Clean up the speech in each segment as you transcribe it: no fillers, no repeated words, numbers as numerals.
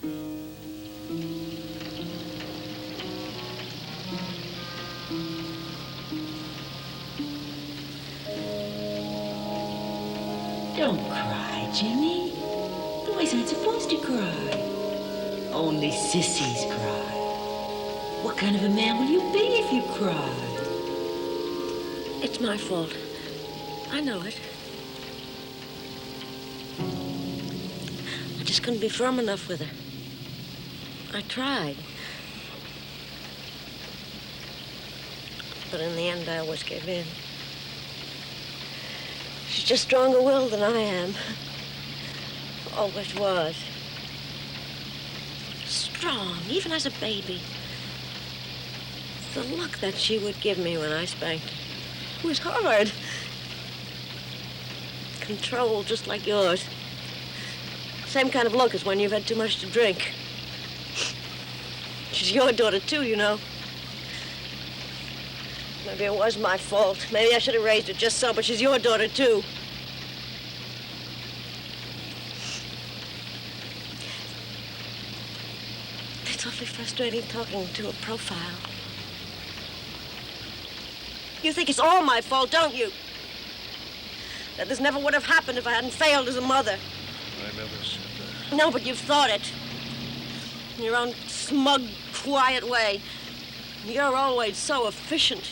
Don't cry, Jimmy. Boys aren't supposed to cry. Only sissies cry. What kind of a man will you be if you cry? It's my fault. I know it. I just couldn't be firm enough with her. I tried. But in the end, I always gave in. She's just stronger-willed than I am. Always was. Strong, even as a baby. The look that she would give me when I spanked her. It was hard. Control, just like yours. Same kind of look as when you've had too much to drink. She's your daughter, too, you know. Maybe it was my fault. Maybe I should have raised her just so, but she's your daughter, too. It's awfully frustrating talking to a profile. You think it's all my fault, don't you? That this never would have happened if I hadn't failed as a mother. I never said that. No, but you've thought it. In your own smug, quiet way. You're always so efficient.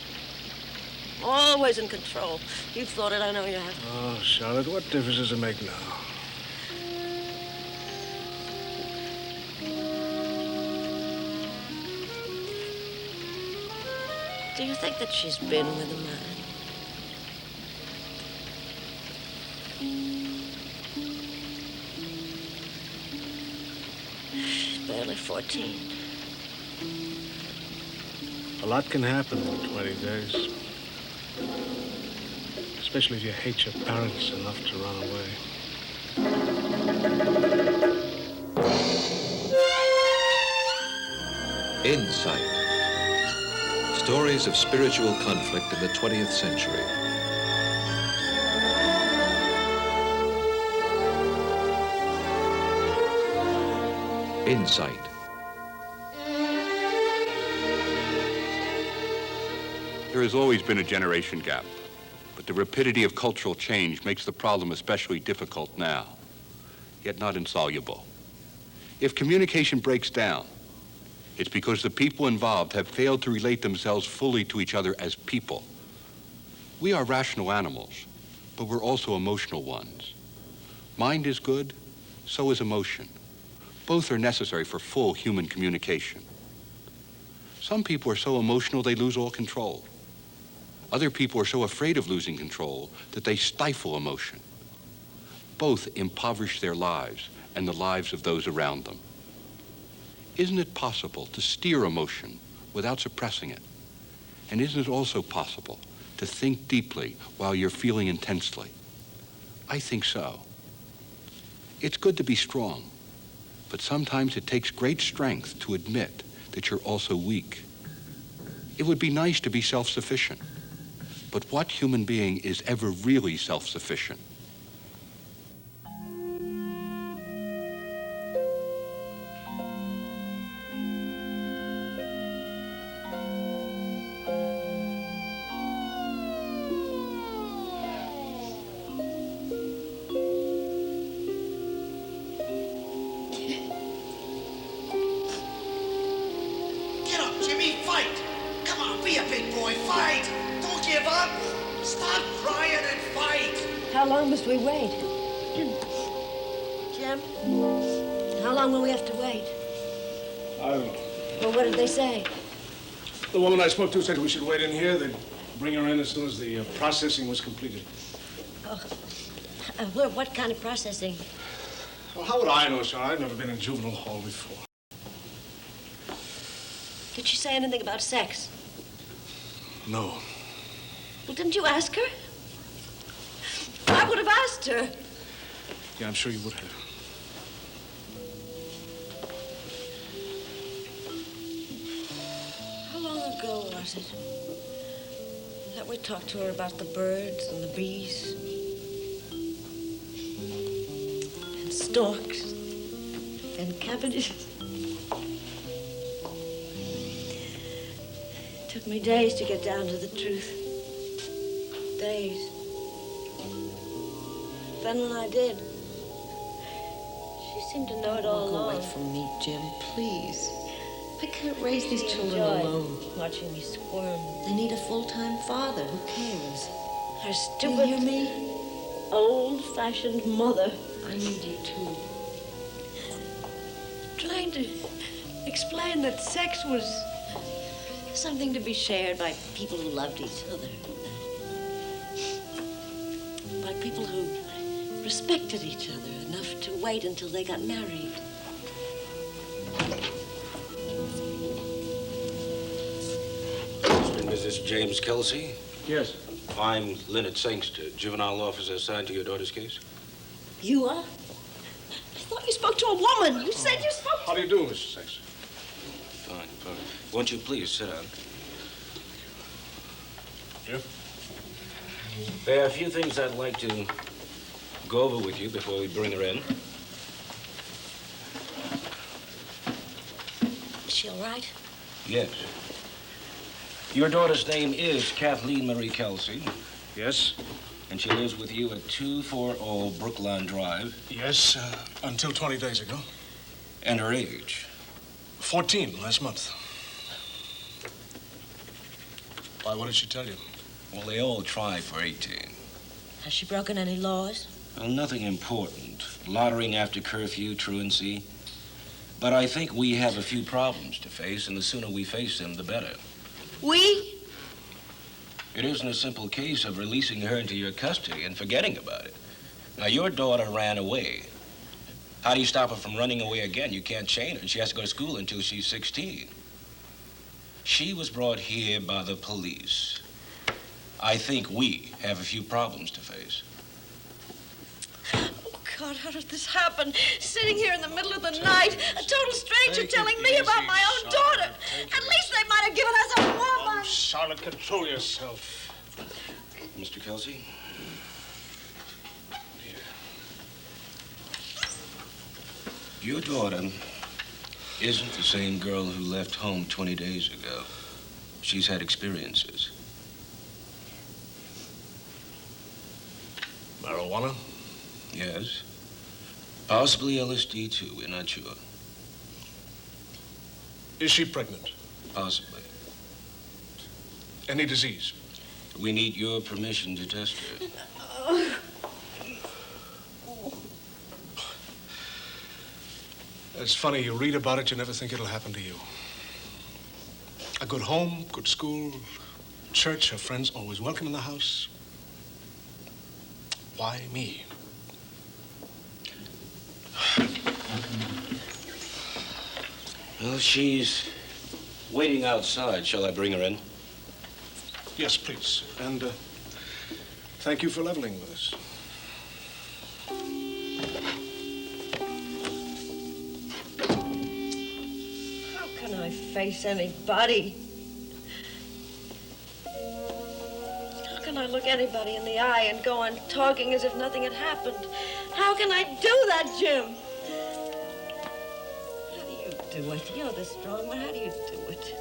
Always in control. You've thought it, I know you have. Oh, Charlotte, what difference does it make now? Do you think that she's been with a man? She's barely 14. A lot can happen in 20 days. Especially if you hate your parents enough to run away. Insight. Stories of spiritual conflict in the 20th century. Insight. There has always been a generation gap, but the rapidity of cultural change makes the problem especially difficult now, yet not insoluble. If communication breaks down, it's because the people involved have failed to relate themselves fully to each other as people. We are rational animals, but we're also emotional ones. Mind is good, so is emotion. Both are necessary for full human communication. Some people are so emotional they lose all control. Other people are so afraid of losing control that they stifle emotion. Both impoverish their lives and the lives of those around them. Isn't it possible to steer emotion without suppressing it? And isn't it also possible to think deeply while you're feeling intensely? I think so. It's good to be strong, but sometimes it takes great strength to admit that you're also weak. It would be nice to be self-sufficient, but what human being is ever really self-sufficient? We wait. Jim, how long will we have to wait? I don't know. Well, what did they say? The woman I spoke to said we should wait in here. They'd bring her in as soon as the processing was completed. Oh, what kind of processing? Well, how would I know, sir? I've never been in juvenile hall before. Did she say anything about sex? No. Well, didn't you ask her? I would have asked her. Yeah, I'm sure you would have. How long ago was it that we talked to her about the birds and the bees and storks, and cabbages. It took me days to get down to the truth. Days. Then when I did, she seemed to know it all Walk along. away from me, Jim, please. I can't raise these children Enjoyed alone. watching me squirm. They need a full-time father. Who cares? Her Do stupid, you hear me? old-fashioned mother. I need you too. Trying to explain that sex was something to be shared by people who loved each other. By people who respected each other enough to wait until they got married. Mr. and Mrs. James Kelsey? Yes. I'm Leonard Sangster, juvenile officer assigned to your daughter's case. You are? I thought you spoke to a woman. You said you spoke How do you do, Mr. Sexton? Fine, fine. Won't you please sit down? Jim? There are a few things I'd like to go over with you before we bring her in. Is she all right? Yes. Your daughter's name is Kathleen Marie Kelsey, Yes. and she lives with you at 240 Brookline Drive. Yes, until 20 days ago. And her age? 14 last month. Why, what did she tell you? Well, they all try for 18. Has she broken any laws? Well, nothing important. Loitering after curfew, truancy. But I think we have a few problems to face, and the sooner we face them, the better. We? It isn't a simple case of releasing her into your custody and forgetting about it. Now, your daughter ran away. How do you stop her from running away again? You can't chain her. She has to go to school until she's 16. She was brought here by the police. I think we have a few problems to face. Oh, God, how did this happen? Sitting here in the middle of the night, a total stranger telling me about my own daughter. At least they might have given us a woman. Oh, Charlotte, control yourself. Mr. Kelsey? Your daughter isn't the same girl who left home 20 days ago. She's had experiences. Marijuana? Yes. Possibly LSD, too. We're not sure. Is she pregnant? Possibly. Any disease? We need your permission to test her. It's funny, you read about it, you never think it'll happen to you. A good home, good school, church, her friends always welcome in the house. Why me? Well, she's waiting outside. Shall I bring her in? Yes, please. And thank you for leveling with us. How can I face anybody? How can I look anybody in the eye and go on talking as if nothing had happened? How can I do that, Jim? How do you do it? You're the strong one. How do you do it?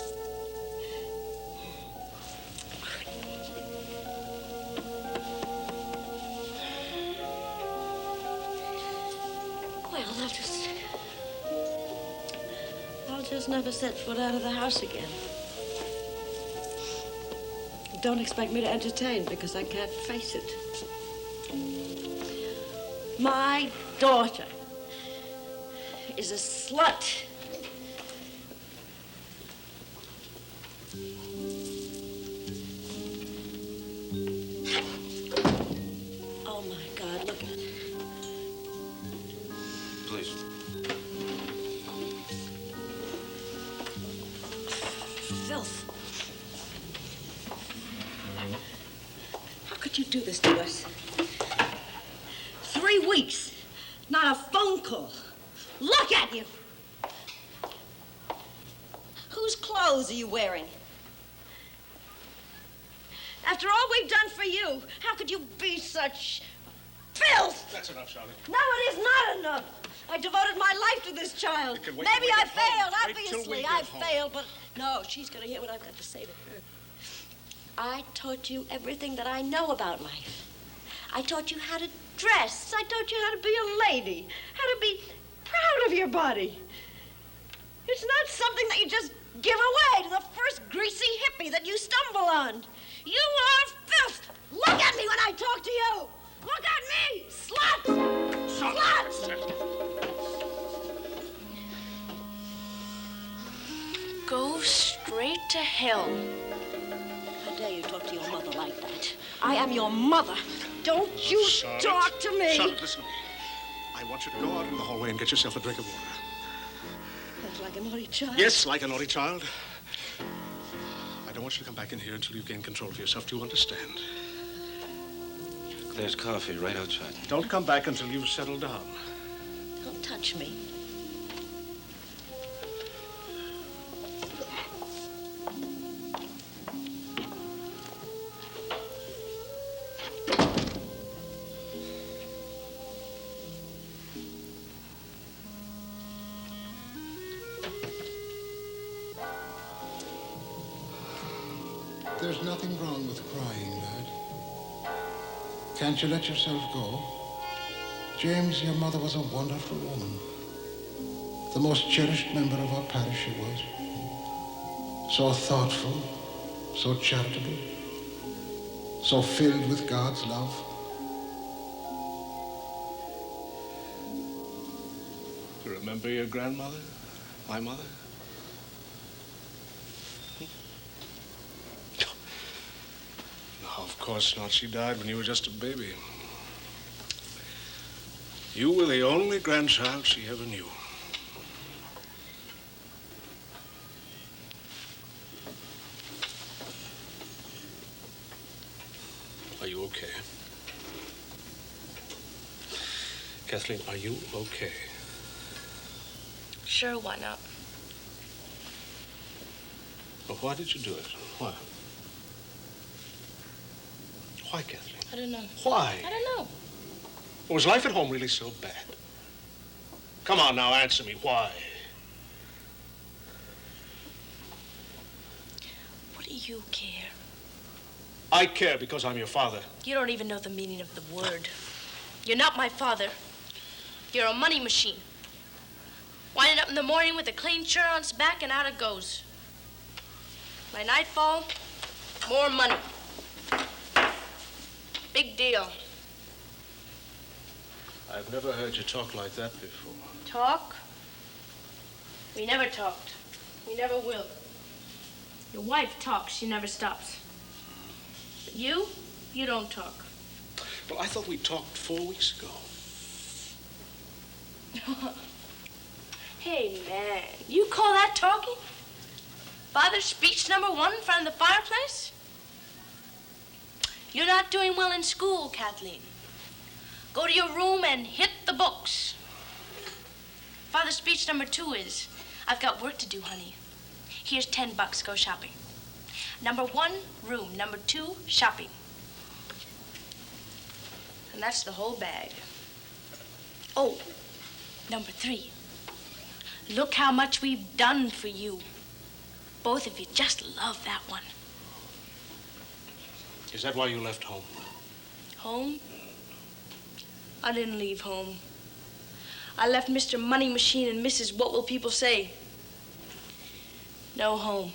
Well, I'll just never set foot out of the house again. Don't expect me to entertain because I can't face it. My daughter is a slut. Oh, my God, look at it. Please. Filth. How could you do this to us? 3 weeks, not a phone call. Look at you. Whose clothes are you wearing? After all we've done for you, how could you be such filth? That's enough, Charlotte. No, it is not enough. I devoted my life to this child. Maybe I failed, obviously. I failed, but no, she's going to hear what I've got to say to her. I taught you everything that I know about life. I taught you how to dress. I taught you how to be a lady, how to be proud of your body. It's not something that you just give away to the first greasy hippie that you stumble on. You are filth. Look at me when I talk to you. Look at me, slut! Slut! Go straight to hell. How dare you talk to your mother like that? I am your mother. Don't you talk to me. Charlotte, listen to me. I want you to go out in the hallway and get yourself a drink of water. That's like a naughty child. Yes, like a naughty child. I don't want you to come back in here until you've gained control of yourself. Do you understand? There's coffee right outside. Don't come back until you've settled down. Don't touch me. There's nothing wrong with crying, lad. Can't you let yourself go? James, your mother was a wonderful woman. The most cherished member of our parish she was. So thoughtful, so charitable, so filled with God's love. You remember your grandmother? My mother? No, of course not. She died when you were just a baby. You were the only grandchild she ever knew. Are you okay? Kathleen, are you okay? Sure, why not? Well, why did you do it? Why? Why, Kathleen? I don't know. Why? I don't know. Was life at home really so bad? Come on now, answer me. Why? What do you care? I care because I'm your father. You don't even know the meaning of the word. You're not my father. You're a money machine. Winding up in the morning with a clean shirt on its back and out it goes. By nightfall, more money. Big deal. I've never heard you talk like that before. Talk? We never talked. We never will. Your wife talks, she never stops. But you don't talk. Well, I thought we talked 4 weeks ago. Hey, man, you call that talking? Father's speech number 1 in front of the fireplace? You're not doing well in school, Kathleen. Go to your room and hit the books. Father's speech number 2 is, I've got work to do, honey. Here's $10, go shopping. Number 1, room. Number 2, shopping. And that's the whole bag. Oh, number 3. Look how much we've done for you. Both of you just love that one. Is that why you left home? Home? I didn't leave home. I left Mr. Money Machine and Mrs. What Will People Say? No home.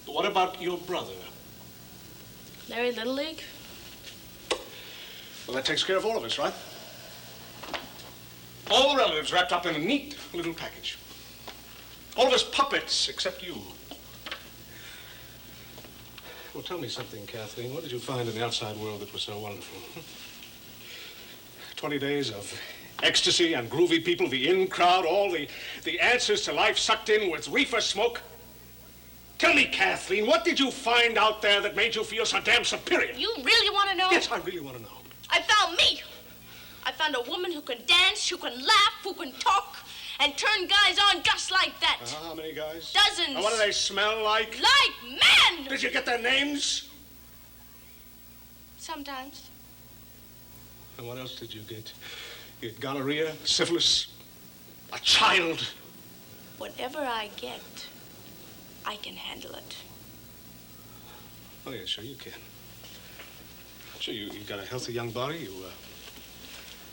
What about your brother? Larry Little League? Well, that takes care of all of us, right? All the relatives wrapped up in a neat little package. All of us puppets, except you. Well, tell me something, Kathleen. What did you find in the outside world that was so wonderful? 20 days of ecstasy and groovy people, the in crowd, all the answers to life sucked in with reefer smoke. Tell me, Kathleen, what did you find out there that made you feel so damn superior? You really want to know? Yes, I really want to know. I found me. I found a woman who can dance, who can laugh, who can talk, and turn guys on just like that. How many guys? Dozens. And what do they smell like? Like men! Did you get their names? Sometimes. And what else did you get? You had gonorrhea, syphilis, a child. Whatever I get, I can handle it. Oh, yeah, sure you can. Sure, you got a healthy young body. You,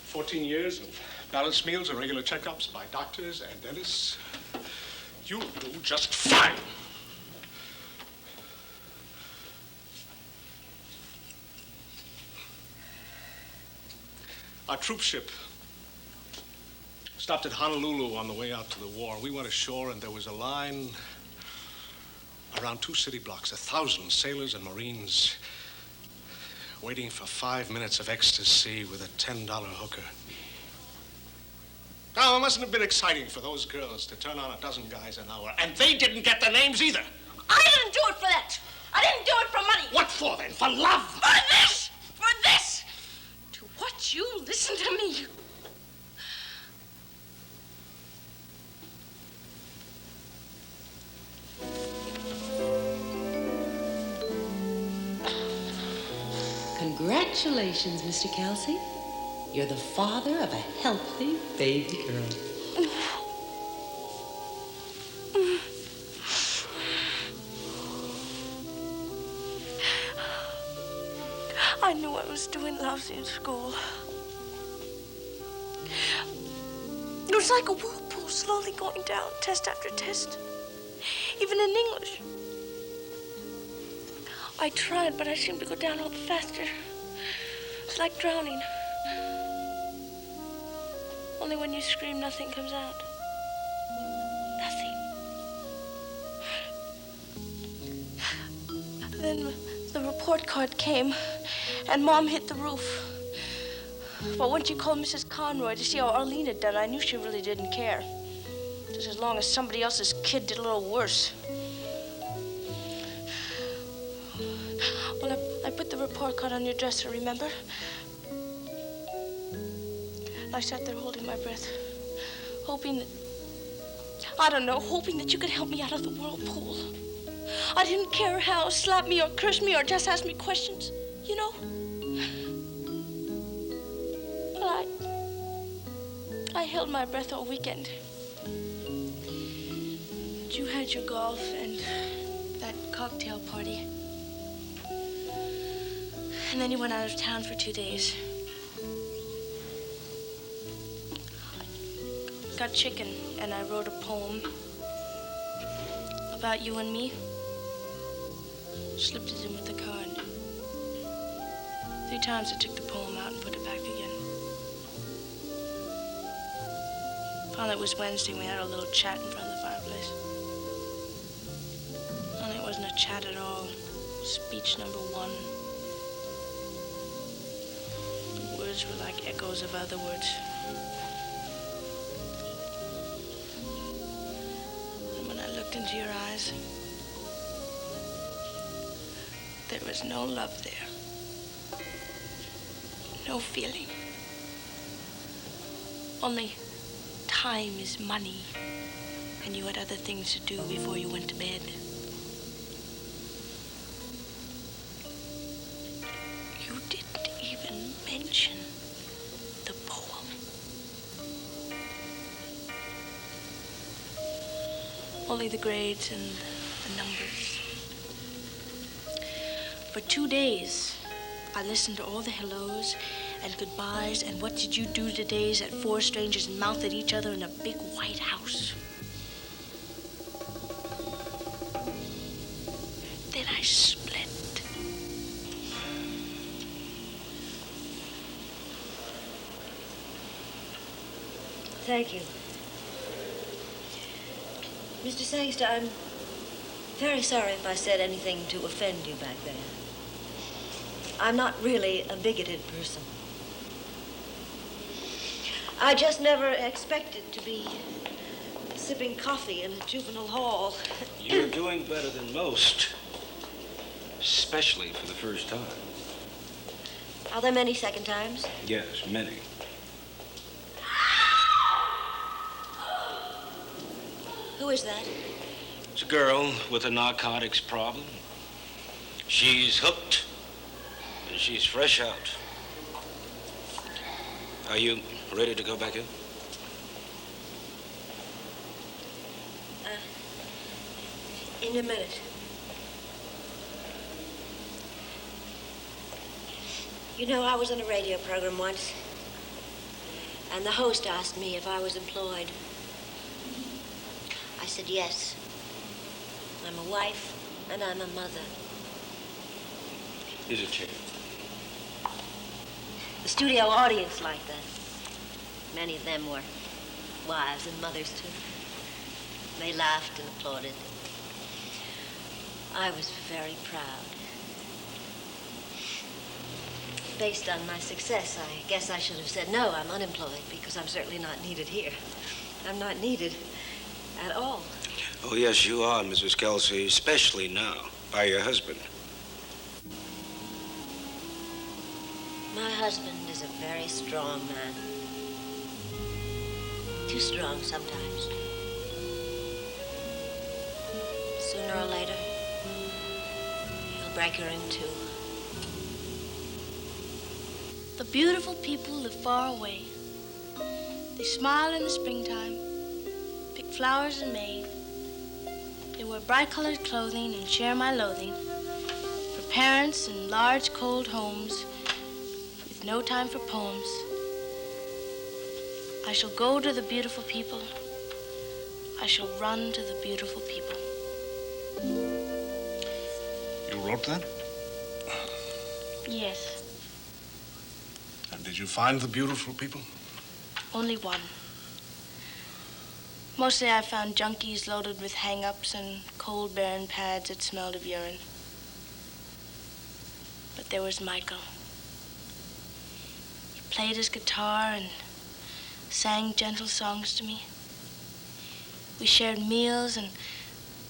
14 years of balanced meals and regular checkups by doctors and dentists. You'll do just fine. Our troop ship stopped at Honolulu on the way out to the war. We went ashore, and there was a line around 2 city blocks, 1,000 sailors and Marines waiting for 5 minutes of ecstasy with a $10 hooker. Now, it mustn't have been exciting for those girls to turn on a dozen guys an hour, and they didn't get their names either. I didn't do it for that. I didn't do it for money. What for, then? For love? For this! For this! To watch you listen to me. Congratulations, Mr. Kelsey. You're the father of a healthy baby girl. I knew I was doing lousy in school. It was like a whirlpool slowly going down, test after test. Even in English. I tried, but I seemed to go down all the faster. It's like drowning. Only when you scream, nothing comes out. Nothing. Then the report card came, and Mom hit the roof. But when she called Mrs. Conroy to see how Arlene had done, I knew she really didn't care. Just as long as somebody else's kid did a little worse. Well, I put the report card on your dresser, remember? I sat there holding my breath, hoping that, hoping that you could help me out of the whirlpool. I didn't care how, slap me or curse me or just ask me questions, you know? Well, I held my breath all weekend. You had your golf and that cocktail party. And then you went out of town for 2 days. I got chicken, and I wrote a poem about you and me. Slipped it in with the card. 3 times I took the poem out and put it back again. Finally, it was Wednesday, and we had a little chat in front of the fireplace. Only it wasn't a chat at all. Speech number 1. The words were like echoes of other words. And when I looked into your eyes, there was no love there. No feeling. Only time is money, and you had other things to do before you went to bed. You didn't even mention the poem. Only the grades and the numbers. For 2 days, I listened to all the hellos and goodbyes and what did you do todays that 4 strangers mouthed at each other in a big white house. Then I split. Thank you. Mr. Sangster, I'm very sorry if I said anything to offend you back there. I'm not really a bigoted person. I just never expected to be sipping coffee in a juvenile hall. You're doing better than most, especially for the first time. Are there many second times? Yes, many. Who is that? It's a girl with a narcotics problem. She's hooked, and she's fresh out. Are you Ready to go back in? In a minute. You know, I was on a radio program once, and the host asked me if I was employed. I said yes. I'm a wife, and I'm a mother. Here's a chair. The studio audience liked that. Many of them were wives and mothers, too. They laughed and applauded. I was very proud. Based on my success, I guess I should have said, no, I'm unemployed, because I'm certainly not needed here. I'm not needed at all. Oh, yes, you are, Mrs. Kelsey, especially now, by your husband. My husband is a very strong man. Too strong sometimes. Sooner or later, he'll break her in two. The beautiful people live far away. They smile in the springtime, pick flowers in May. They wear bright-colored clothing and share my loathing. For parents in large, cold homes with no time for poems. I shall go to the beautiful people. I shall run to the beautiful people. You wrote that? Yes, And did you find the beautiful people? only one. Mostly I found junkies loaded with hang-ups and cold, barren pads that smelled of urine. But there was Michael. He played his guitar and sang gentle songs to me. We shared meals and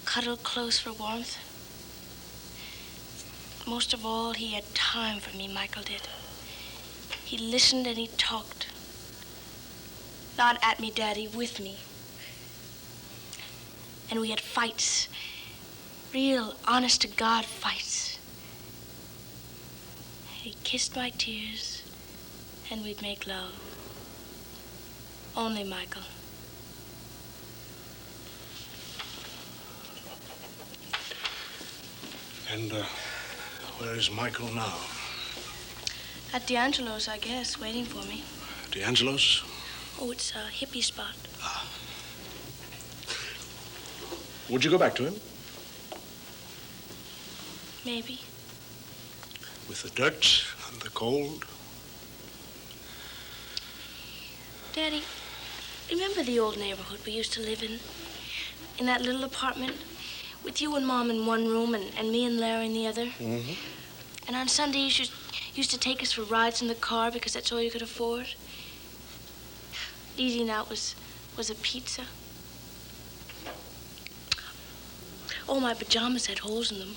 cuddled close for warmth. Most of all, he had time for me, Michael did. He listened and he talked. Not at me, Daddy, with me. And we had fights. Real, honest-to-God fights. He kissed my tears, and we'd make love. Only Michael. And where is Michael now? At D'Angelo's, I guess, waiting for me. D'Angelo's? Oh, it's a hippie spot. Would you go back to him? Maybe. With the dirt and the cold? Daddy, remember the old neighborhood we used to live in? In that little apartment? With you and Mom in one room and me and Larry in the other? Mm-hmm. And on Sundays, you used to take us for rides in the car because that's all you could afford? Eating out was a pizza. Oh, my pajamas had holes in them.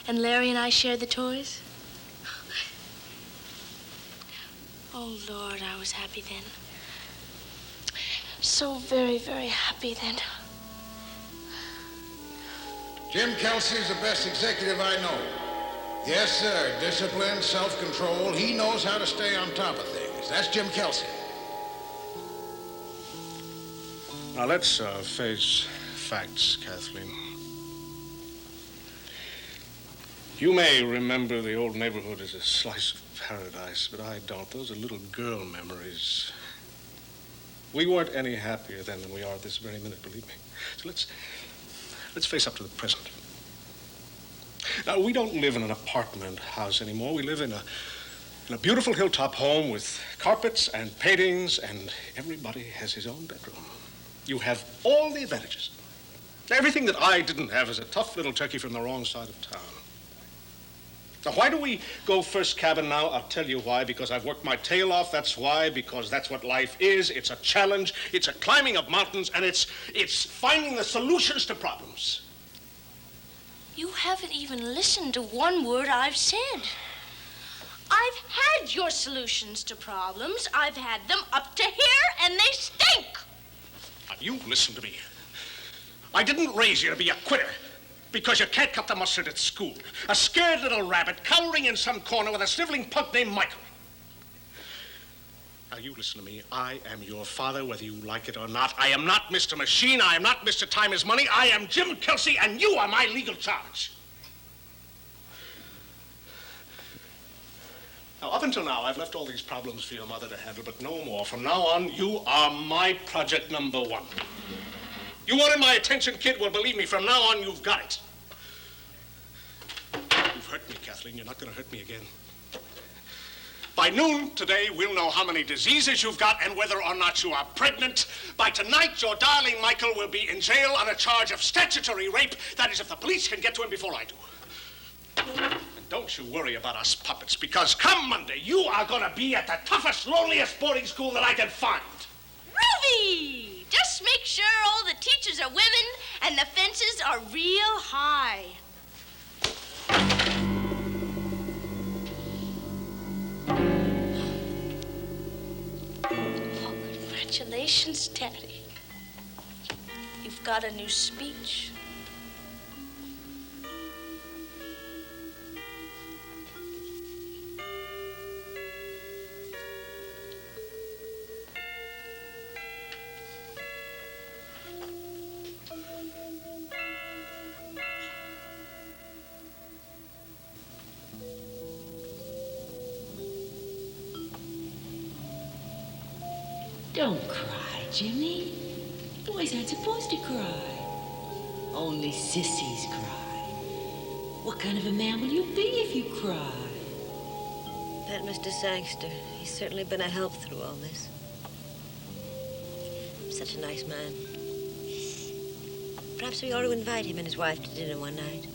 And Larry and I shared the toys. Oh, Lord, I was happy then. So very, very happy then. Jim Kelsey's the best executive I know. Yes, sir. Discipline, self-control. He knows how to stay on top of things. That's Jim Kelsey. Now, let's face facts, Kathleen. You may remember the old neighborhood as a slice of paradise, but I don't. Those are little girl memories. We weren't any happier then than we are at this very minute, believe me. So let's face up to the present. Now, we don't live in an apartment house anymore. We live in a beautiful hilltop home with carpets and paintings, and everybody has his own bedroom. You have all the advantages. Everything that I didn't have as a tough little turkey from the wrong side of town. Now, why do we go first cabin now? I'll tell you why. Because I've worked my tail off, that's why. Because that's what life is. It's a challenge. It's a climbing of mountains, and it's finding the solutions to problems. You haven't even listened to one word I've said. I've had your solutions to problems. I've had them up to here, and they stink. Now, you listen to me. I didn't raise you to be a quitter because you can't cut the mustard at school. A scared little rabbit cowering in some corner with a sniveling punk named Michael. Now, you listen to me. I am your father, whether you like it or not. I am not Mr. Machine. I am not Mr. Time is Money. I am Jim Kelsey, and you are my legal charge. Now, up until now, I've left all these problems for your mother to handle, but no more. From now on, you are my project number one. You wanted my attention, kid? Well, believe me, from now on, you've got it. You've hurt me, Kathleen. You're not going to hurt me again. By noon today, we'll know how many diseases you've got and whether or not you are pregnant. By tonight, your darling Michael will be in jail on a charge of statutory rape. That is, if the police can get to him before I do. And don't you worry about us puppets, because come Monday, you are going to be at the toughest, loneliest boarding school that I can find. Ruby! Just make sure all the teachers are women and the fences are real high. Oh, congratulations, Daddy. You've got a new speech. Don't cry, Jimmy. Boys aren't supposed to cry. Only sissies cry. What kind of a man will you be if you cry? That Mr. Sangster, he's certainly been a help through all this. Such a nice man. Perhaps we ought to invite him and his wife to dinner one night.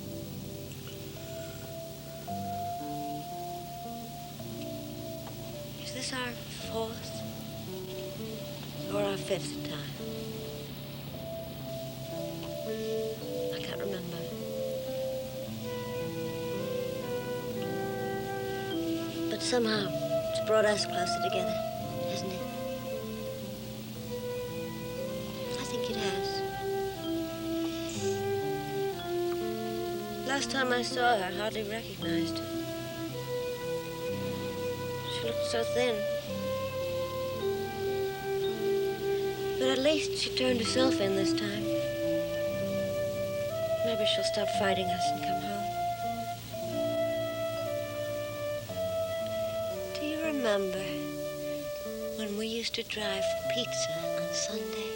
Is this our fourth or our fifth time? I can't remember. But somehow it's brought us closer together, hasn't it? I think it has. Last time I saw her, I hardly recognized her. She looked so thin. But at least she turned herself in this time. Maybe she'll stop fighting us and come home. Do you remember when we used to drive for pizza on Sunday?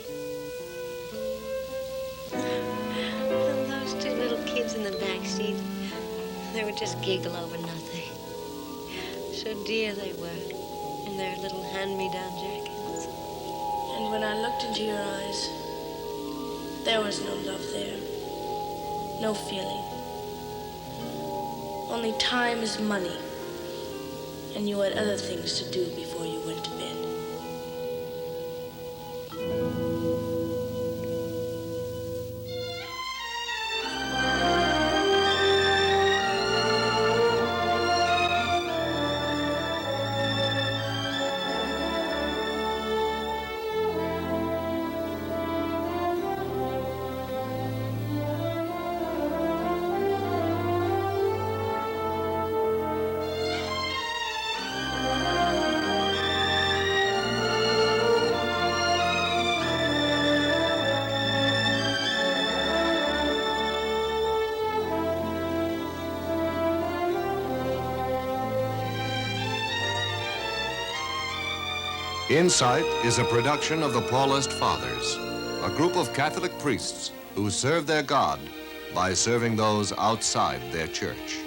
And those two little kids in the back seat, they would just giggle over nothing. So dear they were in their little hand-me-down jackets. And when I looked into your eyes, there was no love there, no feeling. Only time is money, and you had other things to do before you went to bed. Insight is a production of the Paulist Fathers, a group of Catholic priests who serve their God by serving those outside their church.